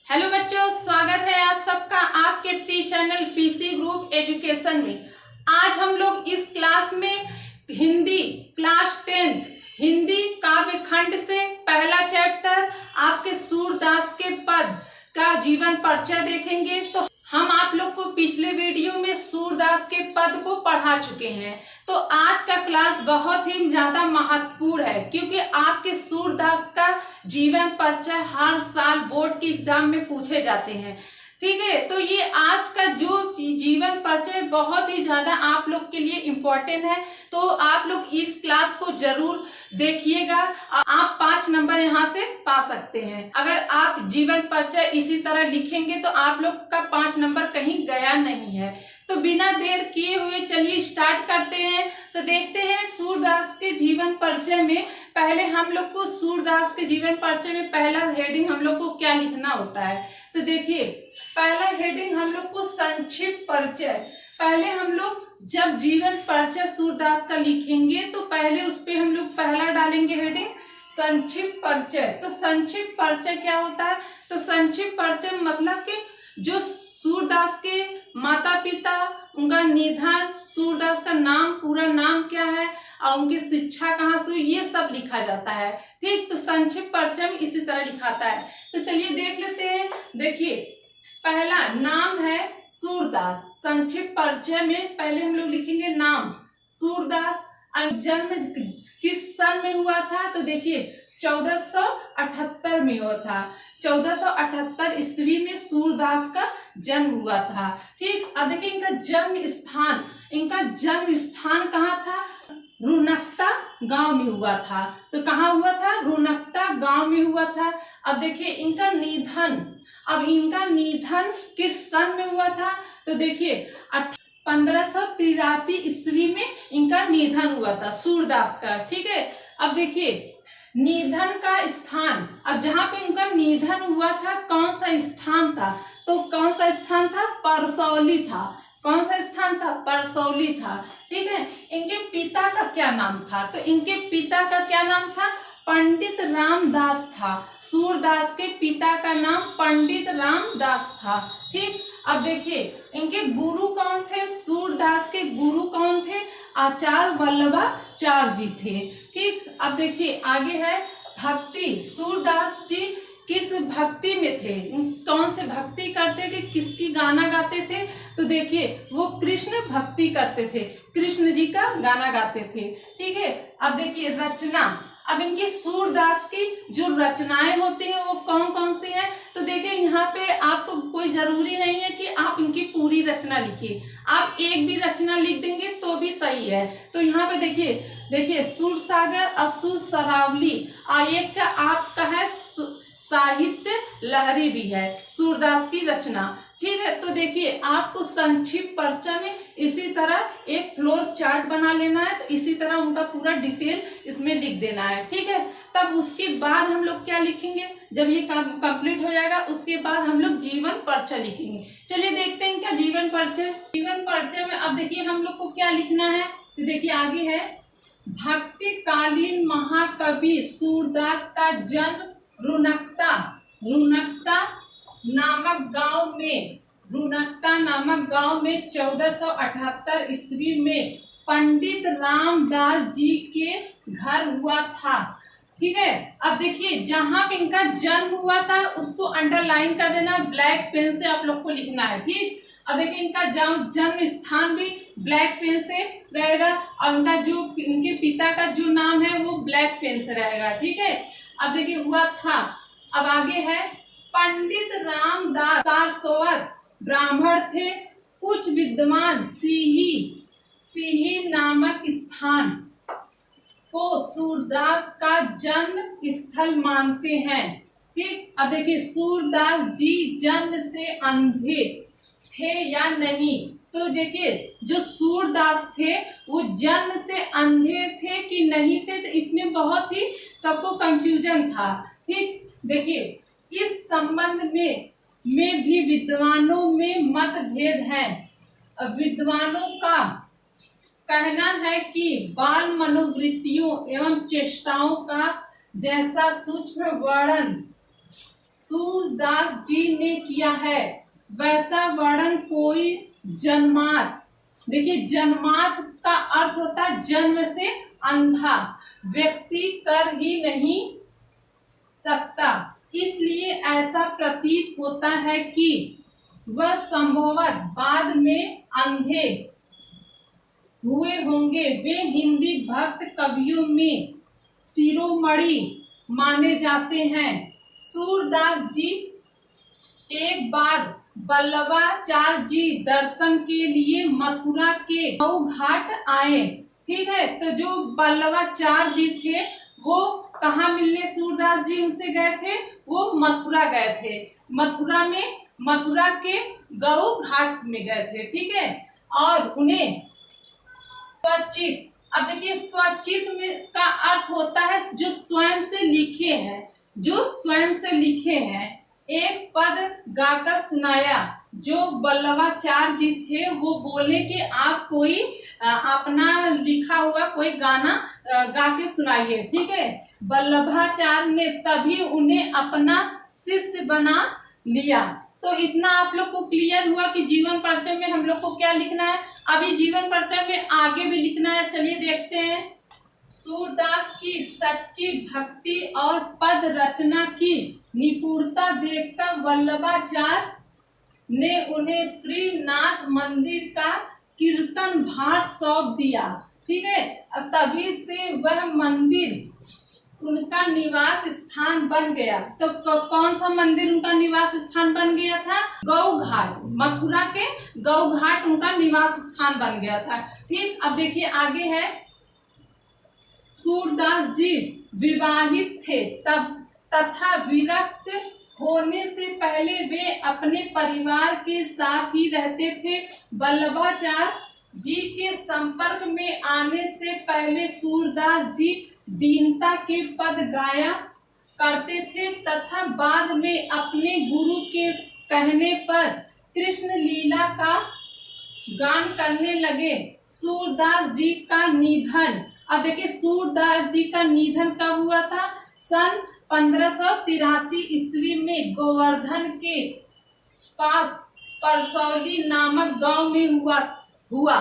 Hello बच्चों, स्वागत है आप सबका आपके T channel PC group education में। आज हम लोग इस क्लास में हिंदी क्लास 10 हिंदी काव्य खंड से पहला चैप्टर आपके सूरदास के पद का जीवन परिचय देखेंगे। तो हम आप लोग को पिछले वीडियो में सूरदास के पद को पढ़ा चुके हैं, तो आज का क्लास बहुत ही ज्यादा महत्वपूर्ण है क्योंकि आपके सूरदास का जीवन परिचय हर साल बोर्ड के एग्जाम में पूछे जाते हैं। ठीक है, तो ये आज का जो जीवन परिचय बहुत ही ज्यादा आप लोग के लिए इम्पोर्टेंट है, तो आप लोग इस क्लास को जरूर देखिएगा। आप 5 नंबर यहाँ से पा सकते हैं। अगर आप जीवन परिचय इसी तरह लिखेंगे तो आप लोग का 5 नंबर कहीं गया नहीं है। तो बिना देर किए हुए चलिए स्टार्ट करते हैं। तो देखते हैं सूरदास के जीवन परिचय में पहले हम लोग को सूरदास के जीवन परिचय में पहला हेडिंग हम लोग को क्या लिखना होता है। तो देखिए, पहला हेडिंग हम लोग को संक्षिप्त परिचय। पहले हम लोग जब जीवन परिचय सूरदास का लिखेंगे तो पहले उस पे हम लोग पहला डालेंगे हेडिंग संक्षिप्त परिचय। तो संक्षिप्त परिचय क्या होता है? तो संक्षिप्त परिचय मतलब कि जो सूरदास के माता पिता, उनका निधन, सूरदास का नाम, पूरा नाम क्या है और उनकी शिक्षा कहाँ से हुई, ये सब लिखा जाता है। ठीक, तो संक्षिप्त परिचय में इसी तरह लिखाता है। तो चलिए देख लेते हैं। देखिए, पहला नाम है सूरदास। संक्षिप्त परिचय में पहले हम लोग लिखेंगे नाम सूरदास। जन्म किस सन में हुआ था? तो देखिए 1478 में हुआ था। 1478 ईस्वी में सूरदास का जन्म हुआ था। ठीक, अब देखिए इनका जन्म स्थान कहाँ था? रुनकता गांव में हुआ था। तो कहाँ हुआ था? रुनकता गांव में हुआ था। अब देखिए इनका निधन किस सन में हुआ था? तो देखिए 1583 ईस्वी में इनका निधन हुआ था सूरदास का। ठीक है, अब देखिए निधन का स्थान, अब जहाँ पे उनका निधन हुआ था कौन सा स्थान था? तो कौन सा स्थान था? परसौली था। कौन सा स्थान था? परसौली था। ठीक है, इनके पिता का क्या नाम था? तो इनके पिता का क्या नाम था? पंडित रामदास था। सूरदास के पिता का नाम पंडित रामदास था। ठीक, अब देखिए इनके गुरु कौन थे? सूरदास के गुरु कौन थे? आचार्य वल्लभाचार्य जी थे। ठीक, अब देखिए आगे है भक्ति। सूरदास जी किस भक्ति में थे? कौन से भक्ति करते थे? किसकी गाना गाते थे? तो देखिए वो कृष्ण भक्ति करते थे, कृष्ण जी का गाना गाते थे। ठीक है, अब देखिए रचना। अब इनकी सूरदास की जो रचनाएं होती हैं वो कौन कौन सी हैं? तो देखिए यहाँ पे आपको कोई जरूरी नहीं है कि आप इनकी पूरी रचना लिखिए, आप एक भी रचना लिख देंगे तो भी सही है। तो यहाँ पे देखिए सूरसागर, असुर सरावली और एक का आपका है साहित्य लहरी भी है सूरदास की रचना। ठीक है, तो देखिए आपको संक्षिप्त परिचय में इसी तरह एक फ्लोर चार्ट बना लेना है। तो इसी तरह उनका पूरा डिटेल इसमें लिख देना है। ठीक है, तब उसके बाद हम लोग क्या लिखेंगे? जब ये कंप्लीट हो जाएगा उसके बाद हम लोग जीवन परिचय लिखेंगे। चलिए देखते हैं क्या जीवन परिचय। जीवन परिचय में अब देखिए हम लोग को क्या लिखना है। तो देखिए आगे है भक्तिकालीन महाकवि सूरदास का जन्म रुनकता नामक गांव में 1478 ईस्वी में पंडित रामदास जी के घर हुआ था। ठीक है, अब देखिए जहां पे इनका जन्म हुआ था उसको अंडरलाइन कर देना, ब्लैक पेन से आप लोग को लिखना है। ठीक, अब देखिए इनका जन्म स्थान भी ब्लैक पेन से रहेगा और इनका जो इनके पिता का जो नाम है वो ब्लैक पेन से रहेगा। ठीक है, अब देखिए हुआ था। अब आगे है पंडित रामदास सारस्वत ब्राह्मण थे, कुछ विद्वान सीही नामक स्थान को सूरदास का जन्म स्थल मानते हैं। ठीक, अब देखिए सूरदास जी जन्म से अंधे थे या नहीं? तो देखिए जो सूरदास थे वो जन्म से अंधे थे कि नहीं थे, तो इसमें बहुत ही सबको कंफ्यूजन था। ठीक, देखिए इस संबंध में भी विद्वानों में मतभेद है। विद्वानों का कहना है कि बाल मनोवृत्तियों एवं चेष्टाओं का जैसा सूक्ष्म वर्णन सूरदास जी ने किया है, वैसा वर्णन कोई जन्मात। देखिए जन्मात का अर्थ होता है जन्म से अंधा व्यक्ति कर ही नहीं सकता, इसलिए ऐसा प्रतीत होता है कि वह संभवतः बाद में अंधे हुए होंगे। वे हिंदी भक्त कवियों में शिरोमणि माने जाते हैं। सूरदास जी एक बार वल्लभाचार्य जी दर्शन के लिए मथुरा के गौ घाट आए। ठीक है, तो जो वल्लभाचार्य जी थे वो कहाँ मिलने सूरदास जी उनसे गए थे, वो मथुरा गए थे। मथुरा के गौ घाट में गए थे। ठीक है, और उन्हें स्वचित, अब देखिए स्वचित में का अर्थ होता है जो स्वयं से लिखे हैं, जो स्वयं से लिखे हैं। एक पद गाकर सुनाया। जो वल्लभाचार्य जी थे वो बोले कि आप कोई अपना लिखा हुआ कोई गाना गा के सुनाइए। ठीक है, वल्लभाचार्य ने तभी उन्हें अपना शिष्य बना लिया। तो इतना आप लोग को क्लियर हुआ कि जीवन परिचय में हम लोग को क्या लिखना है। अभी जीवन परिचय में आगे भी लिखना है, चलिए देखते हैं। सूरदास की सच्ची भक्ति और पद रचना की निपुणता देखकर वल्लभाचार्य ने उन्हें श्रीनाथ मंदिर का कीर्तन भार सौंप दिया। ठीक है, अब तभी से वह मंदिर उनका निवास स्थान बन गया। तो कौन सा मंदिर उनका निवास स्थान बन गया था? गौ घाट, मथुरा के गौ घाट उनका निवास स्थान बन गया था। ठीक, अब देखिए आगे है। सूरदास जी विवाहित थे तब तथा विरक्त होने से पहले वे अपने परिवार के साथ ही रहते थे। वल्लभाचार्य जी के संपर्क में आने से पहले सूरदास जी दीनता के पद गाया करते थे तथा बाद में अपने गुरु के कहने पर कृष्ण लीला का गान करने लगे। सूरदास जी का निधन, अब देखिए सूरदास जी का निधन कब हुआ था? सन 1583 ईस्वी में गोवर्धन के पास परसौली नामक गांव में हुआ।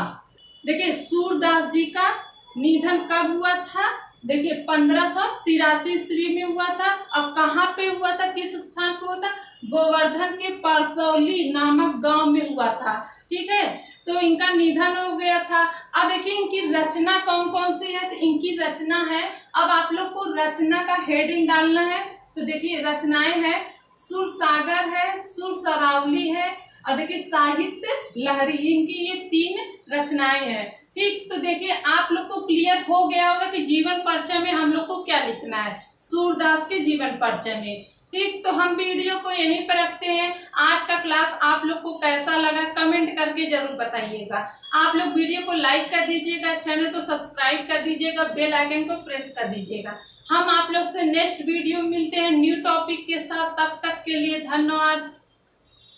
देखिए सूरदास जी का निधन कब हुआ था? देखिए 1583 ईस्वी में हुआ था। अब कहाँ पे हुआ था, किस स्थान पे हुआ था? गोवर्धन के परसौली नामक गांव में हुआ था। ठीक है, तो इनका निधन हो गया था। अब देखिए इनकी रचना कौन कौन सी है, तो इनकी रचना है, अब आप लोग को रचना का हेडिंग डालना है। तो देखिए रचनाएं है, सुर सागर है, सुर सरावली है, और देखिए साहित्य लहरी, इनकी ये 3 रचनाएं हैं। ठीक, तो देखिए आप लोग को क्लियर हो गया होगा कि जीवन परिचय में हम लोग को क्या लिखना है सूरदास के जीवन परिचय में। ठीक, तो हम वीडियो को यहीं पर रखते हैं। आज का क्लास आप लोग को कैसा लगा कमेंट करके जरूर बताइएगा। आप लोग वीडियो को लाइक कर दीजिएगा, चैनल को सब्सक्राइब कर दीजिएगा, बेल आइकन को प्रेस कर दीजिएगा। हम आप लोग से नेक्स्ट वीडियो मिलते हैं न्यू टॉपिक के साथ। तब तक के लिए धन्यवाद।